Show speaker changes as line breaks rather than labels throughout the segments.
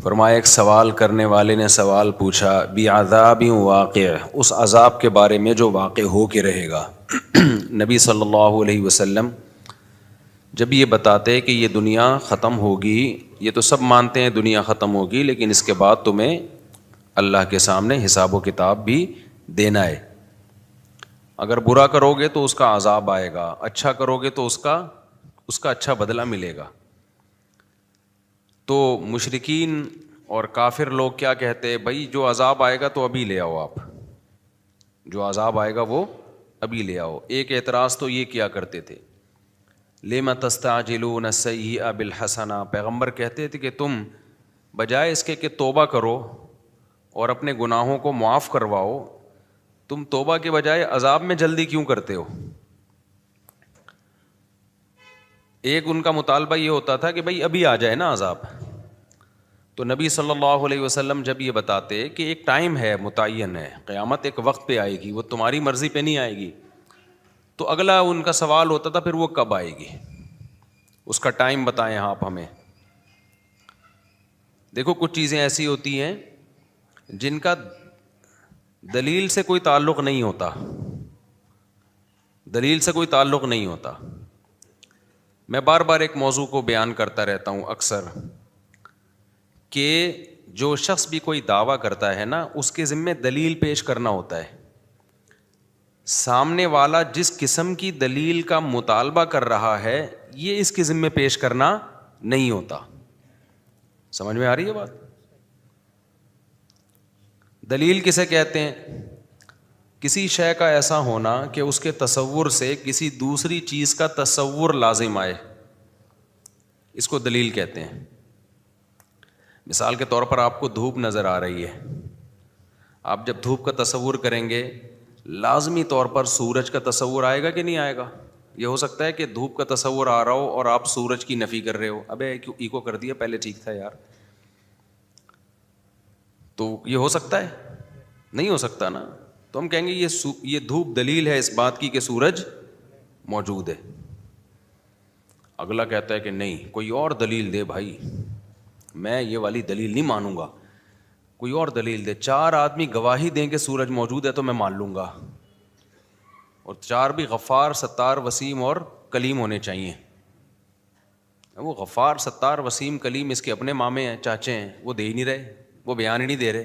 فرمایا ایک سوال کرنے والے نے سوال پوچھا بعذاب واقع، اس عذاب کے بارے میں جو واقع ہو کے رہے گا۔ نبی صلی اللہ علیہ وسلم جب یہ بتاتے کہ یہ دنیا ختم ہوگی، یہ تو سب مانتے ہیں دنیا ختم ہوگی، لیکن اس کے بعد تمہیں اللہ کے سامنے حساب و کتاب بھی دینا ہے۔ اگر برا کرو گے تو اس کا عذاب آئے گا، اچھا کرو گے تو اس کا اچھا بدلہ ملے گا۔ تو مشرکین اور کافر لوگ کیا کہتے ہیں؟ بھائی جو عذاب آئے گا تو ابھی لے آؤ، آپ جو عذاب آئے گا وہ ابھی لے آؤ۔ ایک اعتراض تو یہ کیا کرتے تھے، لِمَ تَسْتَعْجِلُونَ السَّيِّئَةَ بِالْحَسَنَةِ، پیغمبر کہتے تھے کہ تم بجائے اس کے کہ توبہ کرو اور اپنے گناہوں کو معاف کرواؤ، تم توبہ کے بجائے عذاب میں جلدی کیوں کرتے ہو؟ ایک ان کا مطالبہ یہ ہوتا تھا کہ بھائی ابھی آ جائے نا عذاب۔ تو نبی صلی اللہ علیہ وسلم جب یہ بتاتے کہ ایک ٹائم ہے، متعین ہے، قیامت ایک وقت پہ آئے گی، وہ تمہاری مرضی پہ نہیں آئے گی، تو اگلا ان کا سوال ہوتا تھا پھر وہ کب آئے گی، اس کا ٹائم بتائیں آپ ہمیں۔ دیکھو کچھ چیزیں ایسی ہوتی ہیں جن کا دلیل سے کوئی تعلق نہیں ہوتا، دلیل سے کوئی تعلق نہیں ہوتا۔ میں بار بار ایک موضوع کو بیان کرتا رہتا ہوں اکثر، کہ جو شخص بھی کوئی دعویٰ کرتا ہے نا، اس کے ذمے دلیل پیش کرنا ہوتا ہے۔ سامنے والا جس قسم کی دلیل کا مطالبہ کر رہا ہے، یہ اس کے ذمے پیش کرنا نہیں ہوتا۔ سمجھ میں آ رہی ہے بات؟ دلیل کسے کہتے ہیں؟ کسی شے کا ایسا ہونا کہ اس کے تصور سے کسی دوسری چیز کا تصور لازم آئے، اس کو دلیل کہتے ہیں۔ مثال کے طور پر آپ کو دھوپ نظر آ رہی ہے، آپ جب دھوپ کا تصور کریں گے لازمی طور پر سورج کا تصور آئے گا کہ نہیں آئے گا؟ یہ ہو سکتا ہے کہ دھوپ کا تصور آ رہا ہو اور آپ سورج کی نفی کر رہے ہو، ابے ایکو کر دیا، پہلے ٹھیک تھا یار۔ تو یہ ہو سکتا ہے؟ نہیں ہو سکتا نا۔ تو ہم کہیں گے یہ دھوپ دلیل ہے اس بات کی کہ سورج موجود ہے۔ اگلا کہتا ہے کہ نہیں، کوئی اور دلیل دے بھائی، میں یہ والی دلیل نہیں مانوں گا، کوئی اور دلیل دے۔ چار آدمی گواہی دیں کہ سورج موجود ہے تو میں مان لوں گا، اور چار بھی غفار، ستار، وسیم اور کلیم ہونے چاہیے۔ وہ غفار، ستار، وسیم، کلیم اس کے اپنے مامے ہیں، چاچے ہیں، وہ دے ہی نہیں رہے، وہ بیان ہی نہیں دے رہے۔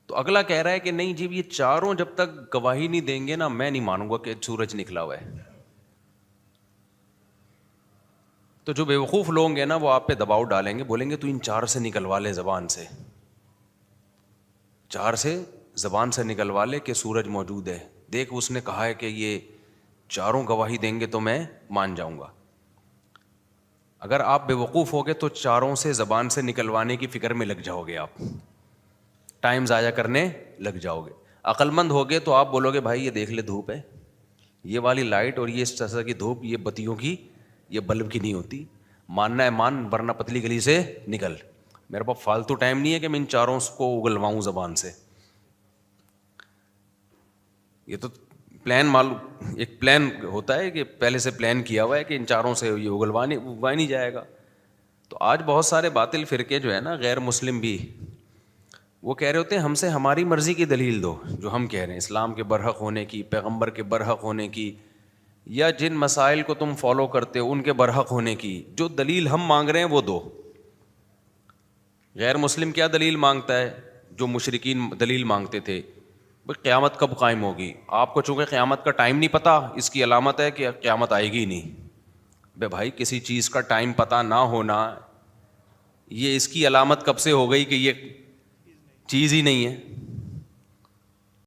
تو اگلا کہہ رہا ہے کہ نہیں جی، یہ چاروں جب تک گواہی نہیں دیں گے نا، میں نہیں مانوں گا کہ سورج نکلا ہوا ہے۔ تو جو بیوقوف لوگ ہیں نا، وہ آپ پہ دباؤ ڈالیں گے، بولیں گے تو ان چار سے نکلوا لے، زبان سے، چار سے زبان سے نکلوا لے کہ سورج موجود ہے، دیکھ اس نے کہا ہے کہ یہ چاروں گواہی دیں گے تو میں مان جاؤں گا۔ اگر آپ بے وقوف ہوگے تو چاروں سے زبان سے نکلوانے کی فکر میں لگ جاؤ گے، آپ ٹائم ضائع کرنے لگ جاؤ گے۔ عقل مند ہوگے تو آپ بولو گے بھائی یہ دیکھ لے دھوپ ہے، یہ والی لائٹ اور یہ اس طرح کی دھوپ، یہ بتیوں کی، یہ بلب کی نہیں ہوتی، ماننا ہے مان، ورنہ پتلی گلی سے نکل۔ میرے پاس فالتو ٹائم نہیں ہے کہ میں ان چاروں کو اگلواؤں زبان سے۔ یہ تو ایک پلان ہوتا ہے کہ پہلے سے پلان کیا ہوا ہے کہ ان چاروں سے یہ اگلوا نہیں جائے گا۔ تو آج بہت سارے باطل فرقے جو ہے نا، غیر مسلم بھی، وہ کہہ رہے ہوتے ہیں ہم سے ہماری مرضی کی دلیل دو، جو ہم کہہ رہے ہیں اسلام کے برحق ہونے کی، پیغمبر کے برحق ہونے کی، یا جن مسائل کو تم فالو کرتے ہو ان کے برحق ہونے کی، جو دلیل ہم مانگ رہے ہیں وہ دو۔ غیر مسلم کیا دلیل مانگتا ہے؟ جو مشرکین دلیل مانگتے تھے، قیامت کب قائم ہوگی؟ آپ کو چونکہ قیامت کا ٹائم نہیں پتا، اس کی علامت ہے کہ قیامت آئے گی نہیں۔ بے بھائی کسی چیز کا ٹائم پتہ نہ ہونا، یہ اس کی علامت کب سے ہو گئی کہ یہ چیز ہی نہیں ہے؟